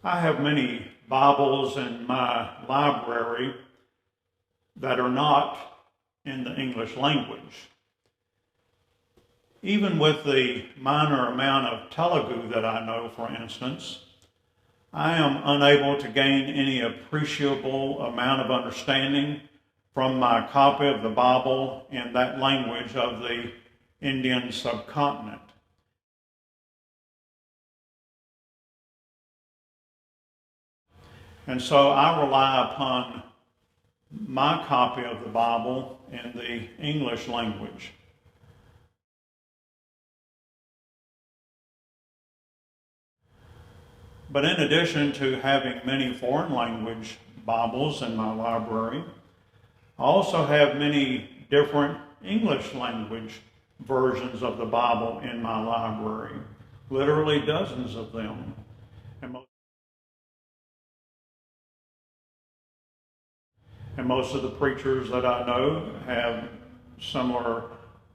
I have many Bibles in my library that are not in the English language. Even with the minor amount of Telugu that I know, for instance, I am unable to gain any appreciable amount of understanding from my copy of the Bible in that language of the Indian subcontinent. And so I rely upon my copy of the Bible in the English language. But in addition to having many foreign language Bibles in my library, I also have many different English language versions of the Bible in my library, literally dozens of them. And most of the preachers that I know have similar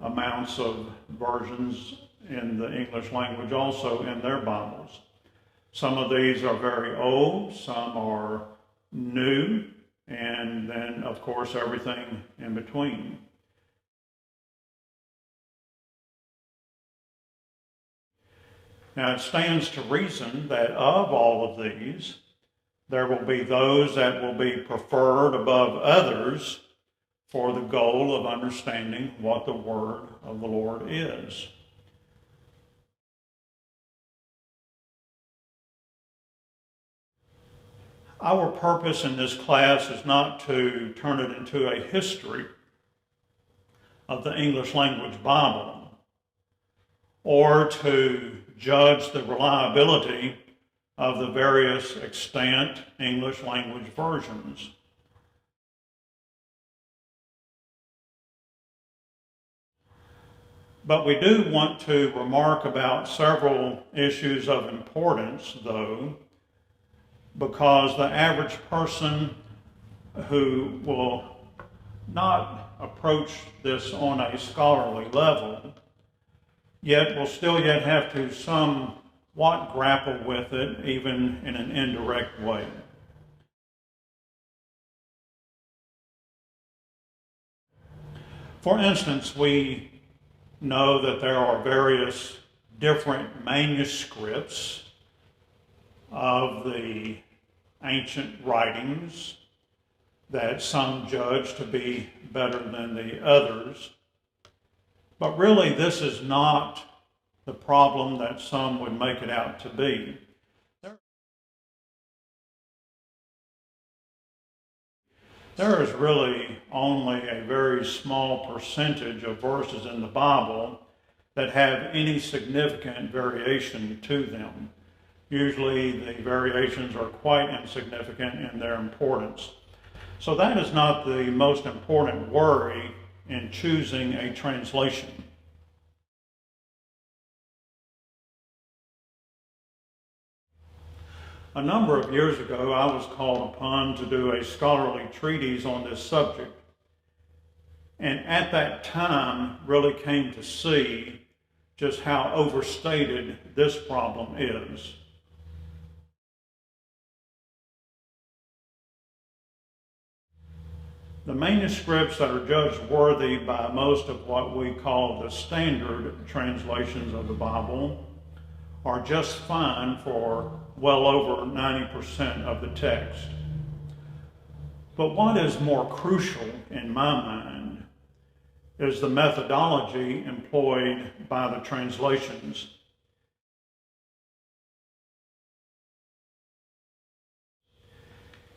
amounts of versions in the English language also in their Bibles. Some of these are very old, some are new, and then, of course, everything in between. Now, it stands to reason that of all of these, there will be those that will be preferred above others for the goal of understanding what the Word of the Lord is. Our purpose in this class is not to turn it into a history of the English language Bible or to judge the reliability of the various extant English language versions. But we do want to remark about several issues of importance, though, because the average person who will not approach this on a scholarly level, yet will still yet have to somewhat grapple with it, even in an indirect way. For instance, we know that there are various different manuscripts of the ancient writings that some judge to be better than the others. But really, this is not the problem that some would make it out to be. There is really only a very small percentage of verses in the Bible that have any significant variation to them. Usually the variations are quite insignificant in their importance. So that is not the most important worry in choosing a translation. A number of years ago, I was called upon to do a scholarly treatise on this subject, and at that time really came to see just how overstated this problem is. The manuscripts that are judged worthy by most of what we call the standard translations of the Bible are just fine for well over 90% of the text. But what is more crucial in my mind is the methodology employed by the translations.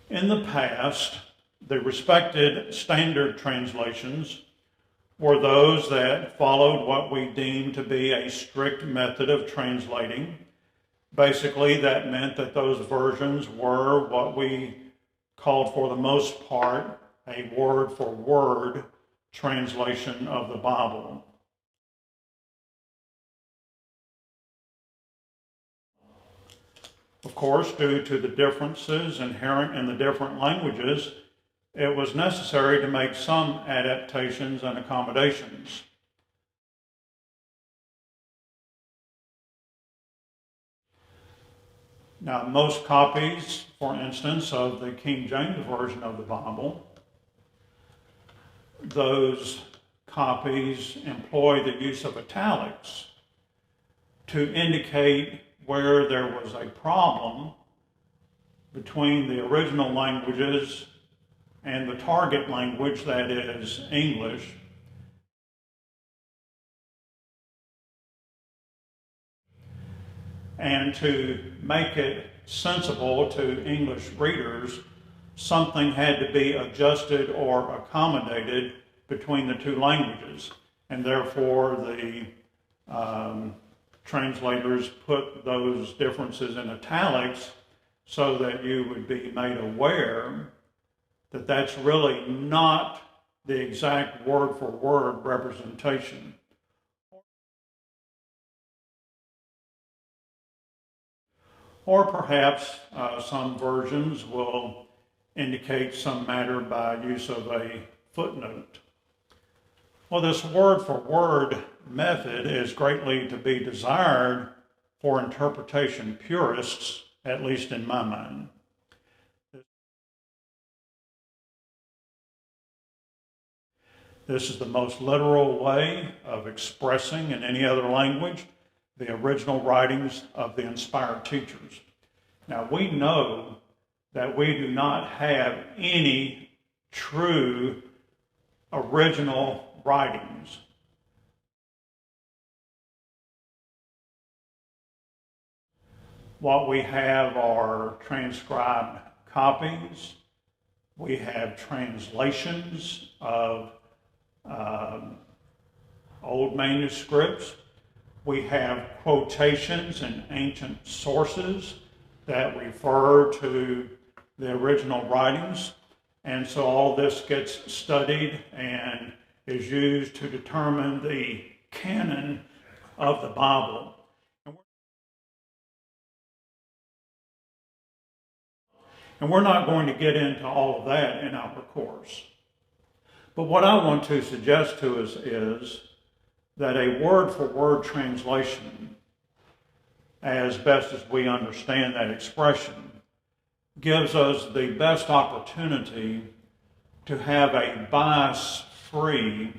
In the past, the respected standard translations were those that followed what we deem to be a strict method of translating. Basically, that meant that those versions were what we called, for the most part, a word-for-word translation of the Bible. Of course, due to the differences inherent in the different languages, it was necessary to make some adaptations and accommodations. Now, most copies, for instance, of the King James Version of the Bible, those copies employ the use of italics to indicate where there was a problem between the original languages and the target language, that is English. And to make it sensible to English readers, something had to be adjusted or accommodated between the two languages. And therefore, the translators put those differences in italics so that you would be made aware that that's really not the exact word-for-word representation. Or perhaps some versions will indicate some matter by use of a footnote. Well, this word-for-word method is greatly to be desired for interpretation purists, at least in my mind. This is the most literal way of expressing in any other language the original writings of the inspired teachers. Now, we know that we do not have any true original writings. What we have are transcribed copies. We have translations of old manuscripts. We have quotations in ancient sources that refer to the original writings. And so all this gets studied and is used to determine the canon of the Bible. And we're not going to get into all of that in our course. But what I want to suggest to us is that a word-for-word translation, as best as we understand that expression, gives us the best opportunity to have a bias-free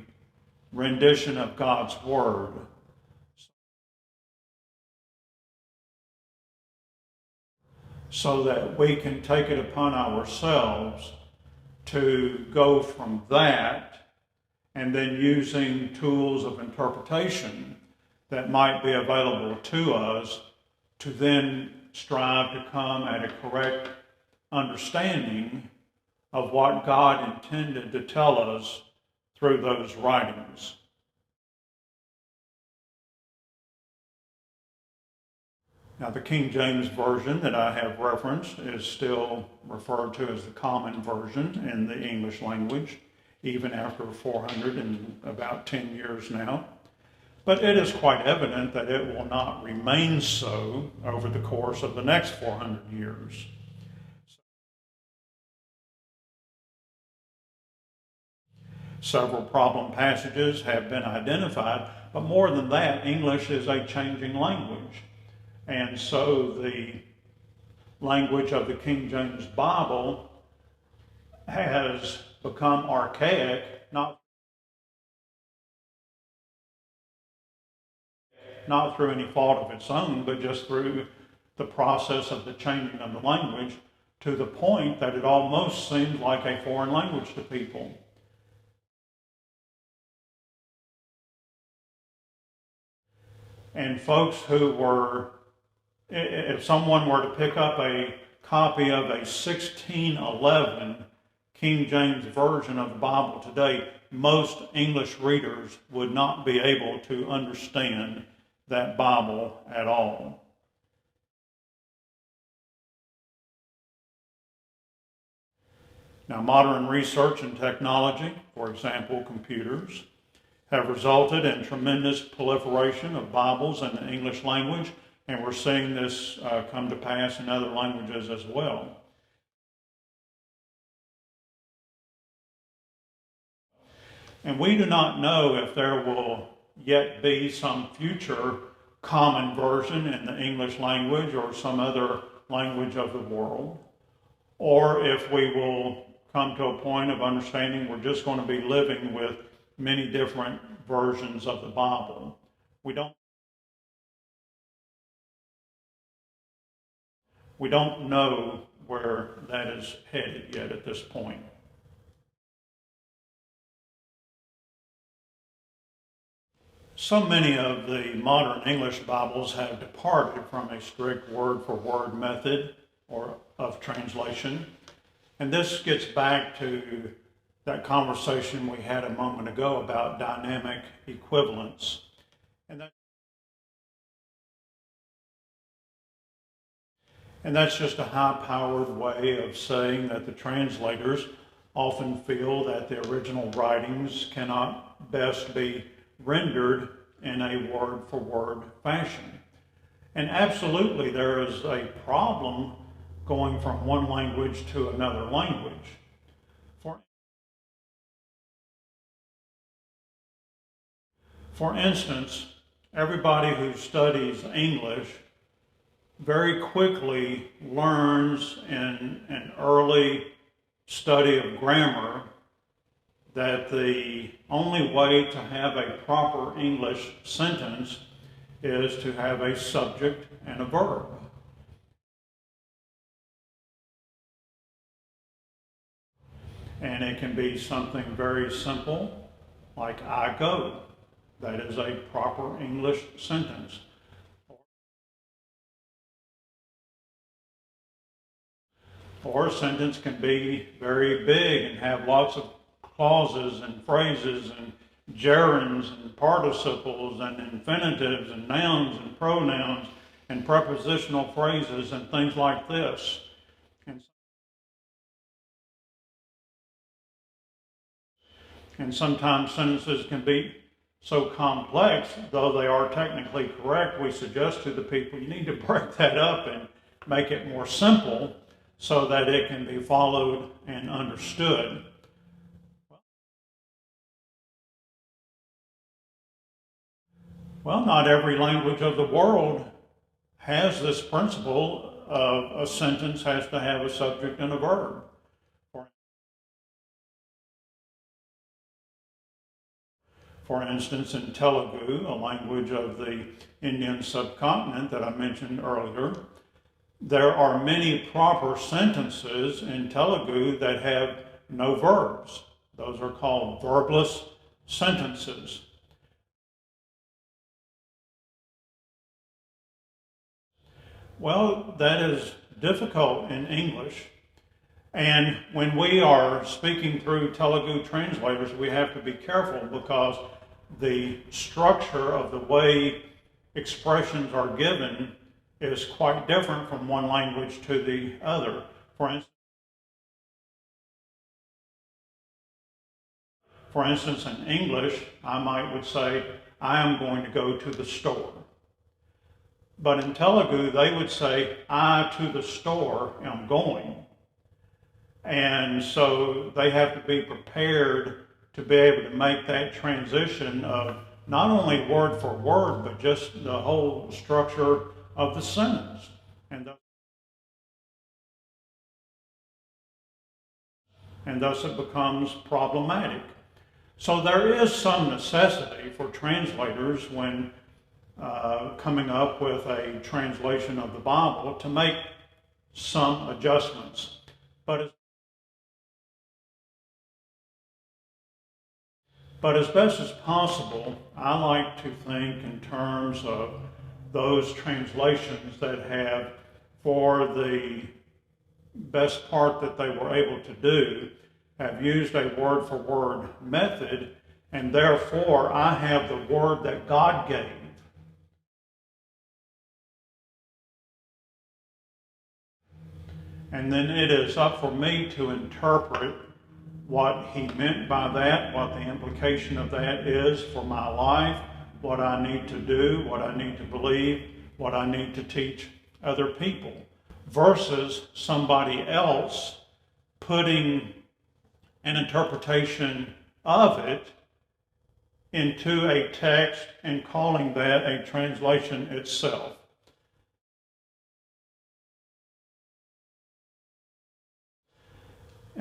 rendition of God's Word. So that we can take it upon ourselves to go from that and then using tools of interpretation that might be available to us to then strive to come at a correct understanding of what God intended to tell us through those writings. Now, the King James Version that I have referenced is still referred to as the common version in the English language, even after 400 and about 10 years now. But it is quite evident that it will not remain so over the course of the next 400 years. Several problem passages have been identified, but more than that, English is a changing language. And so the language of the King James Bible has become archaic, not through any fault of its own, but just through the process of the changing of the language, to the point that it almost seems like a foreign language to people. And folks who were, if someone were to pick up a copy of a 1611 King James Version of the Bible today, most English readers would not be able to understand that Bible at all. Now, modern research and technology, for example, computers, have resulted in tremendous proliferation of Bibles in the English language, and we're seeing this come to pass in other languages as well. And we do not know if there will yet be some future common version in the English language or some other language of the world, or if we will come to a point of understanding we're just going to be living with many different versions of the Bible. We don't know where that is headed yet at this point. So many of the modern English Bibles have departed from a strict word-for-word method of translation. And this gets back to that conversation we had a moment ago about dynamic equivalence. And that's just a high-powered way of saying that the translators often feel that the original writings cannot best be rendered in a word-for-word fashion. And absolutely there is a problem going from one language to another language. For instance, everybody who studies English very quickly learns in an early study of grammar that the only way to have a proper English sentence is to have a subject and a verb. And it can be something very simple, like I go. That is a proper English sentence. Or a sentence can be very big and have lots of clauses and phrases and gerunds and participles and infinitives and nouns and pronouns and prepositional phrases and things like this. And sometimes sentences can be so complex, though they are technically correct, we suggest to the people you need to break that up and make it more simple so that it can be followed and understood. Well, not every language of the world has this principle of a sentence has to have a subject and a verb. For instance, in Telugu, a language of the Indian subcontinent that I mentioned earlier, there are many proper sentences in Telugu that have no verbs. Those are called verbless sentences. Well, that is difficult in English. And when we are speaking through Telugu translators, we have to be careful because the structure of the way expressions are given is quite different from one language to the other. For instance, in English, I would say, I am going to go to the store. But in Telugu, they would say, I to the store am going. And so they have to be prepared to be able to make that transition of not only word for word, but just the whole structure of the sentence. And thus it becomes problematic. So there is some necessity for translators when coming up with a translation of the Bible to make some adjustments. But as best as possible, I like to think in terms of those translations that have, for the best part that they were able to do, have used a word-for-word method, and therefore I have the word that God gave. And then it is up for me to interpret what he meant by that, what the implication of that is for my life, what I need to do, what I need to believe, what I need to teach other people, versus somebody else putting an interpretation of it into a text and calling that a translation itself.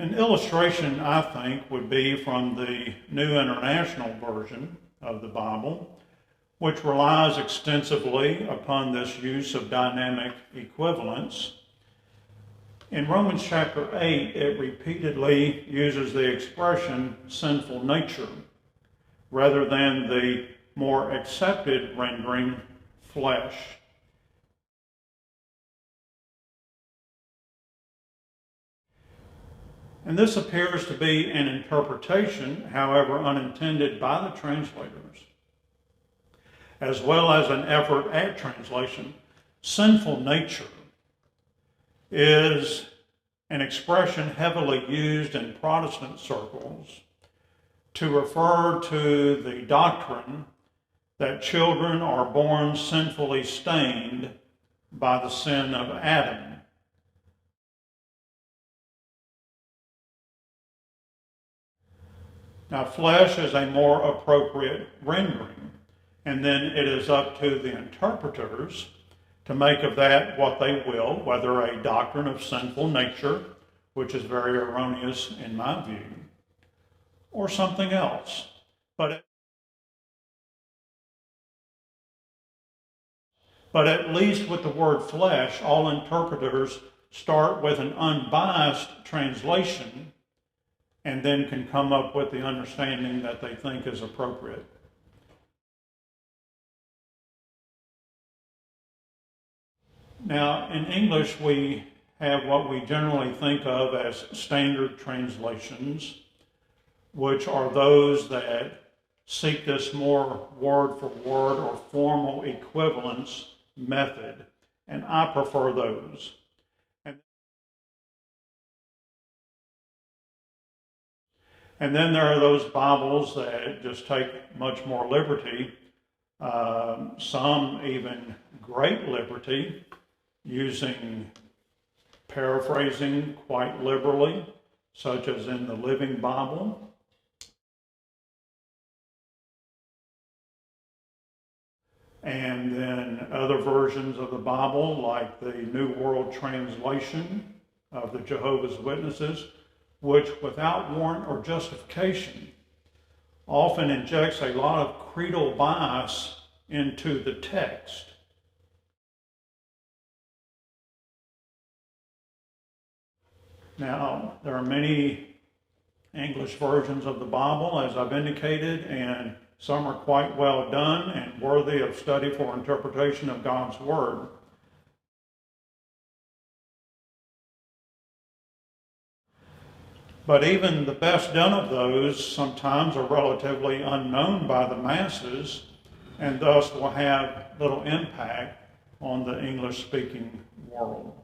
An illustration, I think, would be from the New International Version of the Bible, which relies extensively upon this use of dynamic equivalence. In Romans chapter 8, it repeatedly uses the expression sinful nature, rather than the more accepted rendering flesh. And this appears to be an interpretation, however unintended, by the translators, as well as an effort at translation. Sinful nature is an expression heavily used in Protestant circles to refer to the doctrine that children are born sinfully stained by the sin of Adam. Now, flesh is a more appropriate rendering, and then it is up to the interpreters to make of that what they will, whether a doctrine of sinful nature, which is very erroneous in my view, or something else. But at least with the word flesh, all interpreters start with an unbiased translation and then can come up with the understanding that they think is appropriate. Now, in English, we have what we generally think of as standard translations, which are those that seek this more word-for-word or formal equivalence method, and I prefer those. And then there are those Bibles that just take much more liberty, some even great liberty, using paraphrasing quite liberally, such as in the Living Bible. And then other versions of the Bible, like the New World Translation of the Jehovah's Witnesses, which without warrant or justification often injects a lot of creedal bias into the text. Now, there are many English versions of the Bible, as I've indicated, and some are quite well done and worthy of study for interpretation of God's Word. But even the best done of those sometimes are relatively unknown by the masses and thus will have little impact on the English-speaking world.